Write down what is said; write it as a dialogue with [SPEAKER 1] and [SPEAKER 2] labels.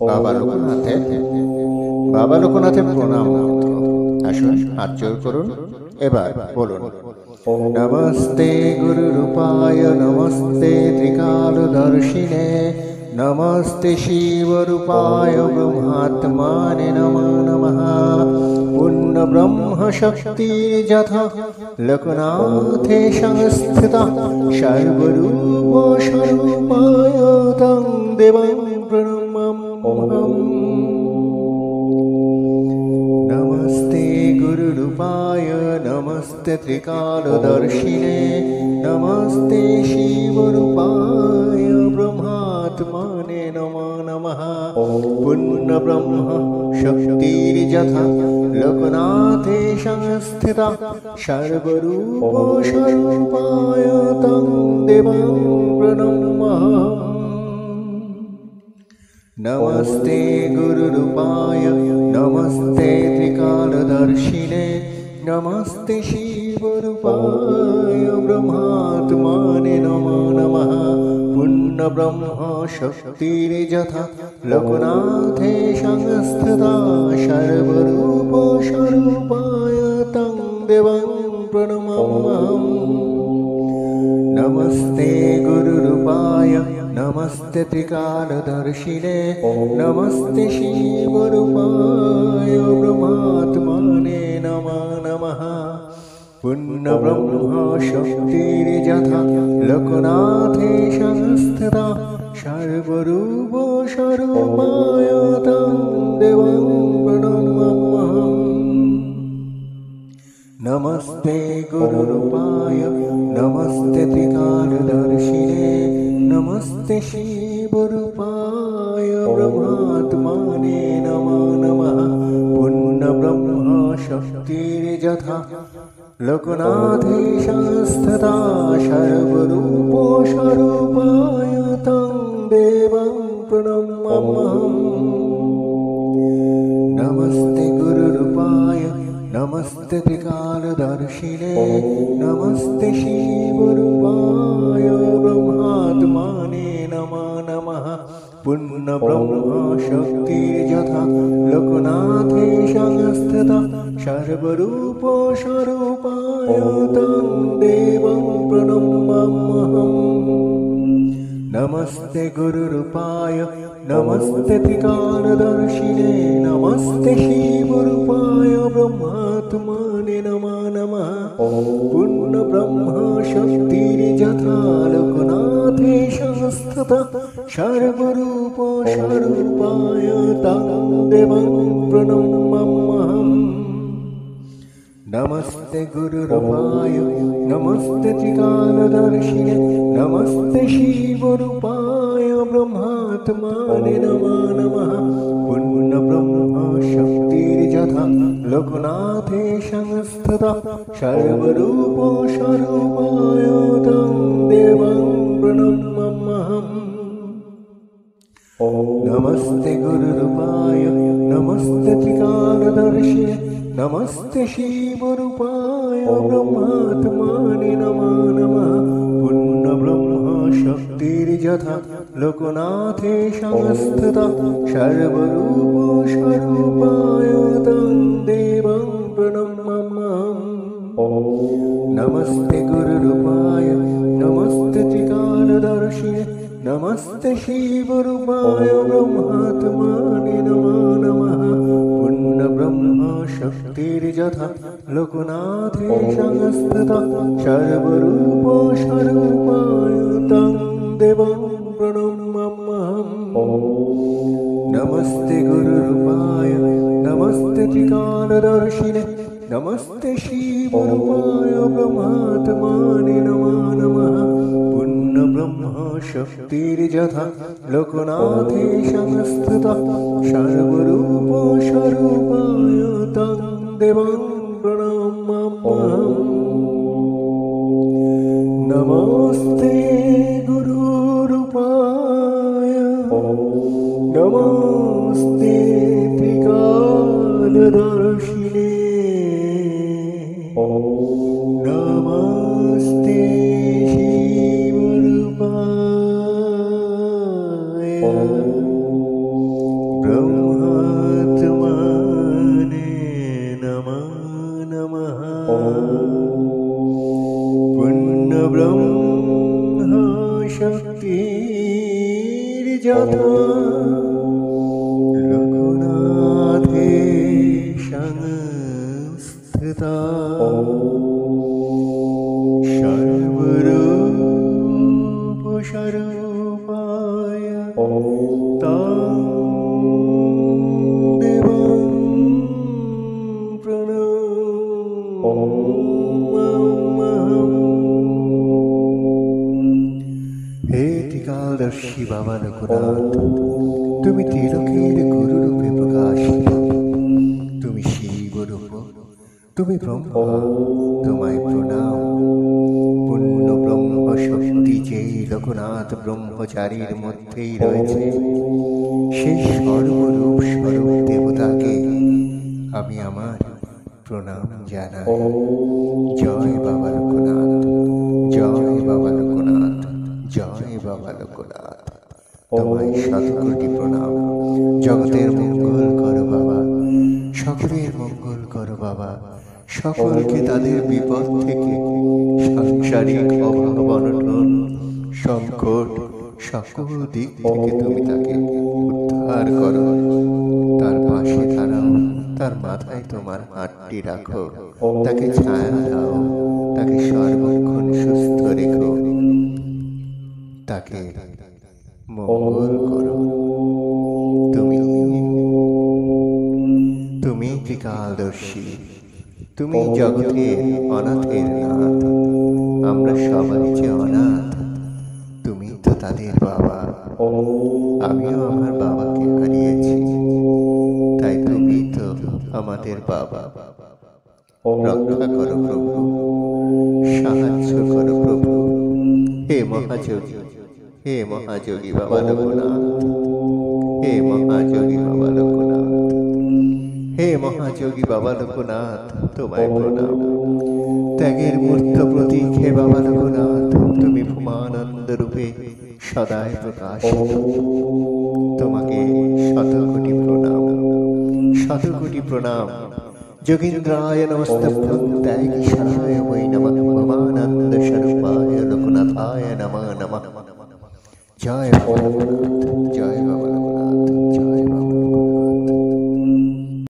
[SPEAKER 1] বাবা লোকনাথের বাবা লোকনাথের প্রণাম মন্ত্র। আসুন হাত জোড় করুন, এবার বলুন। নমস্তে গুরুরূপায় নমস্তে ত্রিকালদর্শিনে নমস্তে শিবরূপায় ব্রহ্মাত্মানে নমো নমঃ। পূর্ণ ব্রহ্ম শক্তি যথা লোকনাথে সংস্থিতা সর্বরূপ স্বরূপায় তং দেবং প্রণমাম্যহम्। नमस्ते गुरुरूपाय नमस्ते त्रिकालदर्शिने नमस्ते शिवरूपाय ब्रह्मात्मने नमो नमः। पूर्णब्रह्म शक्तिर्यथा लोकनाथे संस्थिता सर्वरूप स्वरूपाय तं देवं प्रणमामि। नमस्ते गुरुरूपाय नमस्ते त्रिकालदर्शिने नमस्ते शिवरूपाय ब्रह्मात्माने नमो नमः। पूर्णब्रह्म शक्तिर्यथा लोकनाथे संस्थिता सर्वरूप स्वरूपाय तं देवं प्रणमाम्यहम्। नमस्ते गुरुरूपाय नमस्ते त्रिकालदर्शिने नमस्ते शिवरूपाय ब्रह्मात्मने नमो नमः। पूर्णब्रह्म शक्तिर्यथा लोकनाथे संस्थिता सर्वरूप स्वरूपाय तं देवं प्रणमाम्यहम्। नमस्ते गुरुरूपाय नमस्ते त्रिकालदर्शिने नमस्ते शिवरूपाय ब्रह्मात्मने नमो नमः। पूर्णब्रह्म शक्तिर्यथा लोकनाथे संस्थिता सर्वरूप स्वरूपाय तं देवं प्रणमाम्यहम्। नमस्ते गुरुरूपाय नमस्ते त्रिकालदर्शिने नमस्ते शिवरूपाय ब्रह्मात्मने नमो नमः। पूर्णब्रह्म शक्तिर्यथा लोकनाथे संस्थिता सर्वरूप स्वरूपाय तं देवं प्रणमाम्यहम्। नमस्ते गुरुरूपाय नमस्ते त्रिकालदर्शिने नमस्ते शिवरूपाय ब्रह्मात्मने नमो नमः। पूर्णब्रह्म शक्तिर्यथा लोकनाथे संस्थिता सर्वरूप स्वरूपाय तं देवं प्रणमाम्यहम्। नमस्ते गुरुरूपाय नमस्ते त्रिकालदर्शिने नमस्ते शिवरूपाय ब्रह्मात्मने नमो नमः। पूर्णब्रह्म शक्तिर्यथा लोकनाथे संस्थिता सर्वरूप स्वरूपाय तं देवं प्रणमाम्यहम्। नमस्ते गुरुरूपाय नमस्ते त्रिकालदर्शिने नमस्ते शिवरूपाय ब्रह्मात्मने नमो नमः। पूर्णब्रह्म शक्तिर्यथा लोकनाथे संस्थिता सर्वरूप स्वरूपाय तं देवं प्रणमाम्यहम्। नमस्ते गुरुरूपाय नमस्ते त्रिकालदर्शिने नमस्ते शिवरूपाय ब्रह्मात्मने नमो नमः। पूर्णब्रह्म शक्तिर्यथा लोकनाथे संस्थिता सर्वरूप स्वरूपाय तं देवं प्रणमाम्यहम्। नमस्ते गुरुरूपाय नमस्ते त्रिकालदर्शिने नमस्ते शिवरूपाय ब्रह्मात्मने नमो नमः। पूर्णब्रह्म शक्तिर्यथा लोकनाथे संस्थिता सर्वरूप स्वरूपाय तं देवं प्रणमाम्यहम्। नमस्ते गुरुरूपाय नमस्ते त्रिकालदर्शिने नमस्ते शिवरूपाय ব্রহ্মাত্মনে নমঃ নমঃ পূর্ণ ব্রহ্ম শক্তির যথা রঘুনাথে সংস্থিতা সর্বরূপ স্বরূপায় তাং দেবং প্রণমাম্যহম। হে ত্রিকালদর্শী বাবা লোকনাথ, তুমি তিলকের গুরুরূপে প্রকাশিত, তুমি শিবরূপ, তুমি ব্রহ্মা, তোমায় প্রণাম। পূর্ণ ব্রহ্ম শক্তি যে লোকনাথ ব্রহ্মচারীর মধ্যেই রয়েছে, সেই সর্বরূপ স্বরূপ দেবতাকে আমি আমার প্রণাম জানাই। জয় বাবা লোকনাথ, জয় বাবা লোকনাথ, জয় বাবা লোকনাথ। তোমায় শতকোটি প্রণাম। জগতের মঙ্গল করো বাবা, সকলের মঙ্গল করো বাবা, সকলকে তাদের বিপদ থেকে, সাংসারিক অভাব অনটন সংকট সকল দিক থেকে তুমি তাকে উদ্ধার করো। তার পাশে দাঁড়াও, তার মাথায় তোমার হাতটি রাখো, তাকে ছায়া দাও, তাকে সর্বক্ষণ সুস্থ রেখো, তাকে মঙ্গল করো। তুমি ত্রিকালদর্শী, তুমি জগতের অনাথের নাথ। আমরা সবাই যে অনাথ, তুমি তো তাদের বাবা। আমিও আমার বাবাকে হারিয়েছি, তাই তুমি তো আমাদের বাবা। রক্ষা করো প্রভু, সাহায্য করো প্রভু। হে মহাযোগী, হে মহাযোগী বাবা লোকনাথ, হে মহাযোগী বাবা লোকনাথ, হে মহাযোগী বাবা লোকনাথ, তোমায় প্রণাম। ত্যাগের মূর্ত প্রতীক হে বাবা লোকনাথ, তুমি ভূমানন্দ রূপে সদাই প্রকাশিত। তোমাকে শতকোটি প্রণাম, শতকোটি প্রণাম। যোগীন্দ্রায় নমস্তভ্যং ত্যাগীশায় বৈ নমঃ ভবানন্দ স্বরূপায় লোকনাথায় নমঃ নমঃ। জয় বাবা লোকনাথ, জয়।